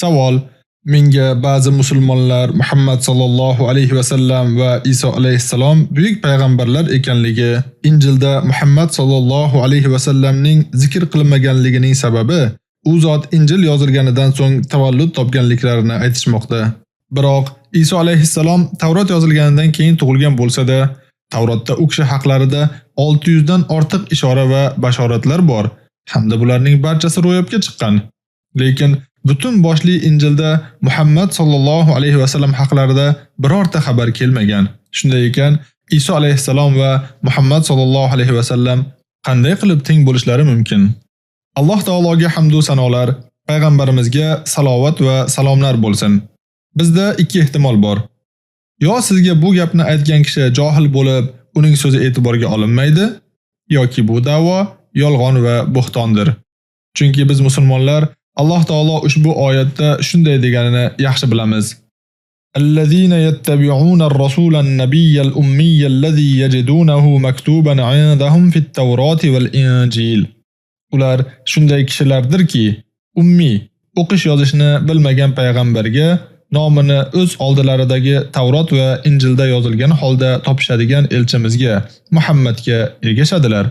Savol: menga ba'zi musulmonlar Muhammad sallallohu alayhi va sallam va Iso alayhissalom buyuk payg'ambarlar ekanligi, Injilda Muhammad sallallohu alayhi va sallamning zikr qilinmaganligining sababi u zot Injil yozilganidan so'ng tavallud topganliklarini aytishmoqda. Biroq Iso alayhissalom Tavrot yozilganidan keyin tug'ilgan bo'lsa-da, Tavrotda u kishi haqlarida 600 dan ortiq ishora va bashoratlar bor hamda bularning barchasi ro'yobga chiqqan. Lekin butun boshli Injilda Muhammad sallallohu alayhi va sallam haqlarida birorta xabar kelmagan. Shunday ekan, Iso alayhissalom va Muhammad sallallohu alayhi va sallam qanday qilib teng bo'lishlari mumkin? Alloh taologa hamd va sanolar, payg'ambarimizga salovat va salomlar bo'lsin. Bizda ikki ehtimol bor. Yo sizga bu gapni aytgan kishi johil bo'lib, uning so'zi e'tiborga olinmaydi, yoki bu da'vo yolg'on va bo'xtondir. Chunki biz musulmonlar Alloh taolo ushbu oyatda shunday deganini yaxshi bilamiz. Allazina yattabi'una ar-rasulan nabiyyal ummiyal ladzi yajidunahu maktuban 'indahum fit-tavroti wal-injil. Ular shunday kishilardirki, ummiy, o'qish yozishni bilmagan payg'ambarga nomini o'z oldilaridagi Tavrot va Injilda yozilgan holda topishadigan elchimizga Muhammadga ergashadilar.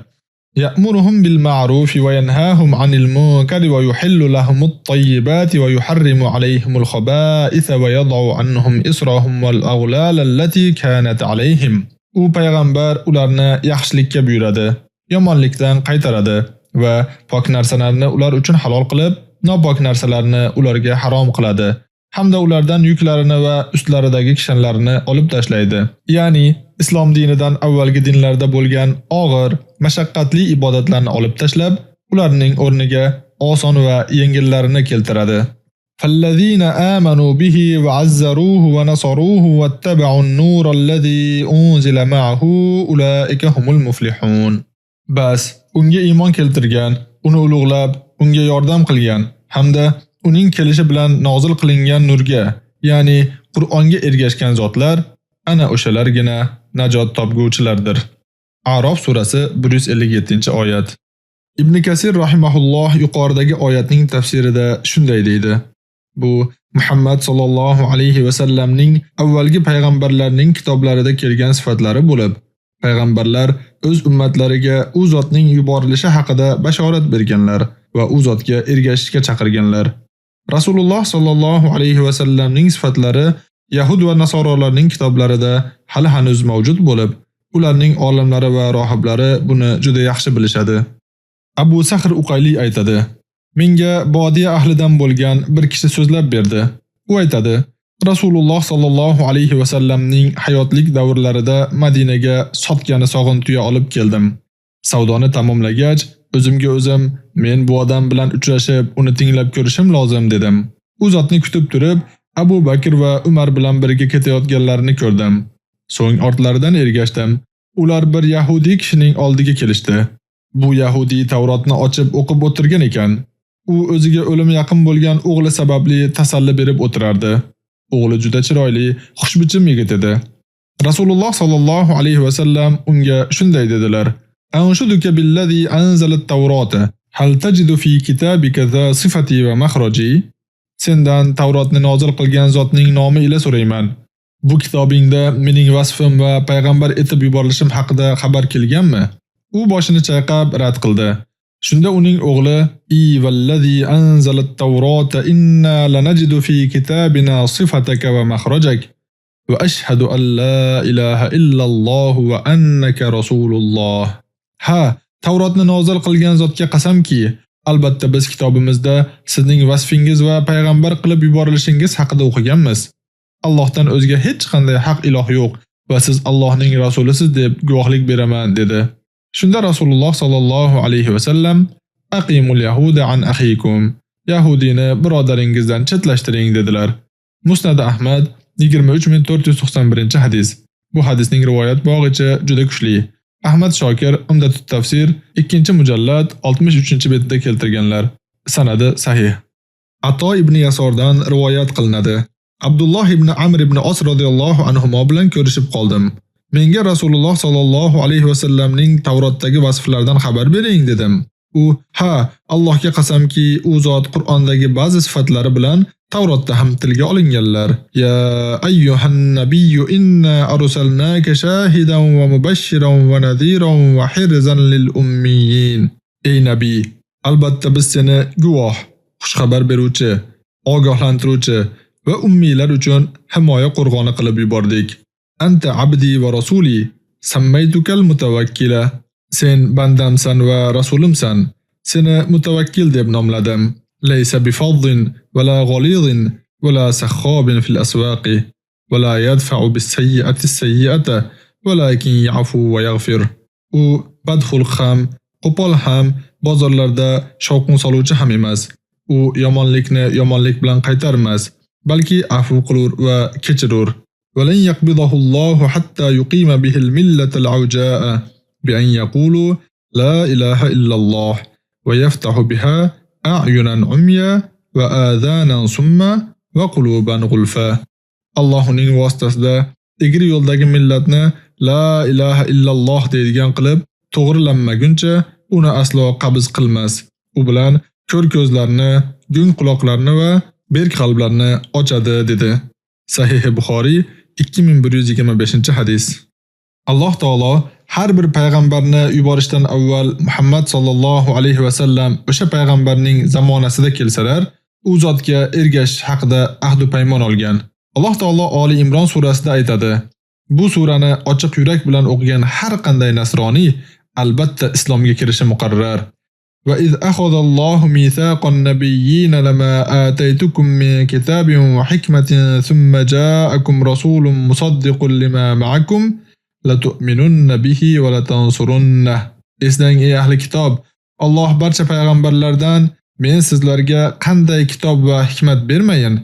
Ya'muruhum bil ma'ruf va yanhahum 'anil munkari va yuhillu lahumut tayyibati va yuharrimu 'alayhimul khaba'itha va yad'u 'anhum israhum wal aghlal allati kanat 'alayhim. U payg'ambar ularni yaxshilikka buyuradi, yomonlikdan qaytaradi va pok narsalarni ular uchun halol qilib, nopok narsalarni ularga harom qiladi. Hamda ulardan yuklarini va ustlaridagi kishanlarini olib tashlaydi. Ya'ni islom dinidan avvalgi dinlarda bo'lgan og'ir, mashaqqatli ibodatlarni olib tashlab, ularning o'rniga oson va yengillarini keltiradi. Fallazina amanu bihi va azzaruhu va nasaruhu wattaba'un nuralladzi unzila ma'ahu ulaika humul muflihun. Bas, unga iymon keltirgan, uni ulug'lab, unga yordam qilgan hamda uning kelishi bilan nozil qilingan nurga, ya'ni Qur'onga ergashgan zotlar ana o'shalargina najot topguvchilardir. A'rof surasi 157-oyat. Ibn Kasir rahimahulloh yuqoridagi oyatning tafsirida shunday deydi. Bu Muhammad sallallohu alayhi va sallamning avvalgi payg'ambarlarning kitoblarida kelgan sifatlari bo'lib, payg'ambarlar o'z ummatlariga u zotning yuborilishi haqida bashorat berganlar va u zotga ergashishga chaqirganlar. Rasululloh sallallohu alayhi va sallamning sifatlari Yahud va Nasoralarning kitoblarida hali hanuz mavjud bo'lib, ularning olimlari va rohiblari buni juda yaxshi bilishadi. Abu Sahr Uqayli aytadi: menga Bodiya ahlidan bo'lgan bir kishi so'zlab berdi. U aytadi: Rasululloh sallallohu alayhi va sallamning hayotlik davrlarida Madinaga sotgani sog'intuya olib keldim. Savdoni tamomlagach, o'zimga o'zim, men bu odam bilan uchrashib, uni tinglab ko'rishim lozim dedim. U zotni kutib turib, Abu Bakr va Umar bilan birga ketayotganlarini ko'rdim. So'ng ortlaridan ergashdim. Ular bir Yahudi kishining oldiga kelishdi. Bu Yahudi Tavrotni ochib o'qib o'tirgan ekan. U o'ziga o'lim yaqin bo'lgan o'g'li sababli tasalli berib o'tirardi. O'g'li juda chiroyli, xushbichim yigit edi. Rasululloh sallallohu alayhi va sallam unga shunday dedilar: "Anshuduka billazi anzala at-Tavrota, hal tajidu fi kitabika za sifati va makhraji?" Sendan Tavrotni nozil qilgan zotning nomi ila so'rayman. Bu kitobingda mening vasfim va payg'ambar etib yuborilishim haqida xabar kelganmi? U boshini chayqab rad qildi. Shunda uning o'g'li: "I vallazi anzala at-Tavrota inna lanajidu fi kitabina sifataka va makhrajak va ashhadu an la ilaha illa Alloh va annaka rasululloh." Ha, Tavrotni nozil qilgan zotga qasamki, albatta biz kitobimizda sizning vasfingiz va payg'ambar qilib yuborilishingiz haqida o'qiganmiz. Allohdan o'zga hech qanday haq iloh yo'q va siz Allohning rasulisiz deb guvohlik beraman dedi. Shunda Rasululloh sallallohu alayhi va sallam: "Aqimul yahuda an akhikum." Yahudini birodaringizdan chetlashtiring dedilar. Musnad Ahmad 23491-hadis. Bu hadisning rivoyat bog'ichi juda kuchli. Ahmad Shokir Umdatut Tafsir 2-mujallad 63-betida keltirganlar. Sanadi sahih. Ato ibn Yasordan rivoyat qilinadi. Abdulloh ibn Amr ibn Os radhiyallohu anhuma bilan ko'rishib qoldim. Menga Rasululloh sallallohu alayhi va sallamning Tavrotdagi vasflardan xabar bering dedim. U: "Ha, Allohga qasamki, u zot Qur'ondagi ba'zi sifatlari bilan Tavrotda ham tilga olinganlar. Ya ayyuhan nabiyyu inna arsalnaka shahidan va mubashiran va nadhiran va hirzan lil ummiyin. Ey nabiy, albatta biz seni guvoh, xushxabar beruvchi, ogohlantiruvchi va ummiylar uchun himoya qo'rg'oni qilib yubordik. Anta abdi va rasuli, sammaytukal mutawakkila. Sen bandamsan va rasulimsan. Seni mutawakkil deb nomladim. Laysa bifaddin va la ghalidin va la sakhabin fil aswaqi va la yadfa'u bis-sayyi'ati as-sayyi'ata walakin ya'fu va yaghfir. U badxulq ham, qo'pol ham, bozorlarda shovqin soluvchi ham emas. U yomonlikni yomonlik bilan qaytarmas, balki afv qilur va kechirur. Walan yaqbidahu Allohu hatta yuqima bihi al-millata al-awja'a bi an yaqulu la ilaha illa Allah va yaftahu biha a'yunan umya va adhanan summa va quluban gulfa. Allohning vositasida egri yo'ldagi millatni la ilaha illalloh deydigan qilib to'g'rilanmaguncha uni aslo qabz qilmas. U bilan ko'r ko'zlarni, gung quloqlarni va berk qalblarni ochadi dedi. Sahih Buxoriy 2125-hadis. Alloh taolo har bir payg'ambarni yuborishdan avval Muhammad sallallohu alayhi va sallam o'sha payg'ambarning zamonasida kelsalar, u zotga ergashish haqida ahd va paymon olgan. Alloh taolo Oli Imron surasida aytadi: Bu surani ochiq yurak bilan o'qigan har qanday nasroniy albatta islomga kirishi muqarrar. Va iz akhadallohu mithaqan nabiyyina lama ataytukum min kitabin va hikmatin thumma ja'akum rasulun musaddiqun lima ma'akum la tu'minunna bihi va la tansurunna. Eslang ey ahli kitob, Alloh barcha payg'ambarlardan men sizlarga qanday kitob va hikmat bermayin,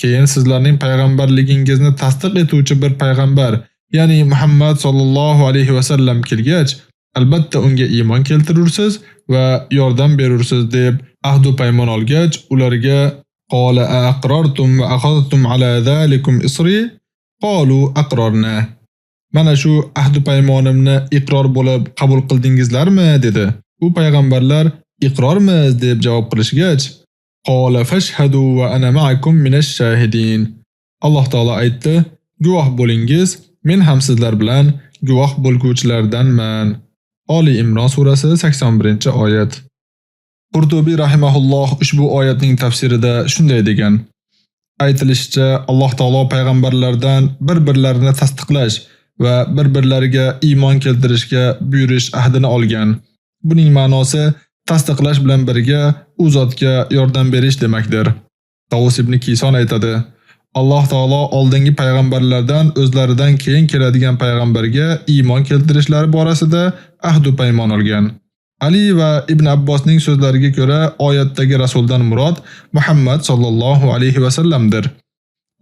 keyin sizlarning payg'ambarligingizni tasdiq etuvchi bir payg'ambar, ya'ni Muhammad sallallohu alayhi va sallam kelgach, albatta unga iymon keltirursiz va yordam berursiz deb ahd va paymon olgach, ularga qala aqrartum va akhadtum ala zalikum isri qalu aqrarna. Mana shu ahd va paymonimni iqror bo'lib qabul qildingizlarmi dedi. U payg'ambarlar iqrormiz deb javob qilishgach, qala fashhadu va ana ma'akum minash shahidin. Alloh taolo aytdi: Guvoh bo'lingiz, men ham sizlar bilan guvoh bo'lguvchilardanman. Oli Imron surasi 81-oyat. Qurtubi rahimahulloh ushbu oyatning tafsirida shunday degan: Aytilishicha, Alloh taolo payg'ambarlardan bir-birlarini tasdiqlash va bir-birlariga iymon keltirishga buyurish ahdini olgan. Buning ma'nosi tasdiqlash bilan birga u zotga yordam berish demakdir. Tavus ibn Kiyson aytadi: Alloh taolo oldingi payg'ambarlardan o'zlaridan keyin keladigan payg'ambarga iymon keltirishlari borasida ahd va paymon olgan. Ali va Ibn Abbosning so'zlariga ko'ra oyatdagi rasuldan murod Muhammad sallallohu alayhi va sallamdir.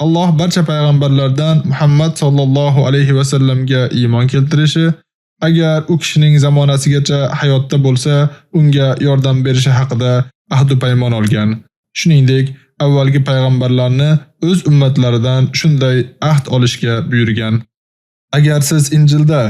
Alloh barcha payg'ambarlardan Muhammad sallallohu alayhi va sallamga iymon keltirishi, agar u kishining zamonasigacha hayotda bo'lsa, unga yordam berishi haqida ahd va paymon olgan. Shuningdek, avvalgi payg'ambarlarni o'z ummatlaridan shunday ahd olishga buyurgan. Agar siz Injilda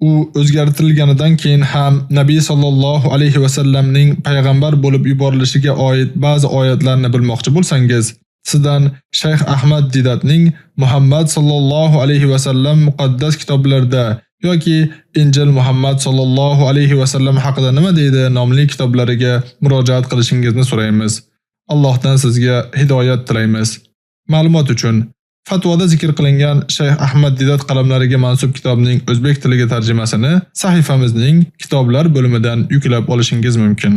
u o'zgartirilganidan keyin ham Nabiy sallallohu alayhi va sallamning payg'ambar bo'lib yuborilishiga oid ba'zi oyatlarni bilmoqchi bo'lsangiz, sizdan Shayx Ahmad Didatning Muhammad sallallohu alayhi va sallam muqaddas kitoblarida yoki Injil Muhammad sallallohu alayhi va sallam haqida nima deydi nomli kitoblariga murojaat qilishingizni so'raymiz. Allohdan sizga hidoyat tilaymiz. Ma'lumot uchun fatvoda zikr qilingan Shayx Ahmad Didat qalamlariga mansub kitobning o'zbek tiliga tarjimasini sahifamizning kitoblar bo'limidan yuklab olishingiz mumkin.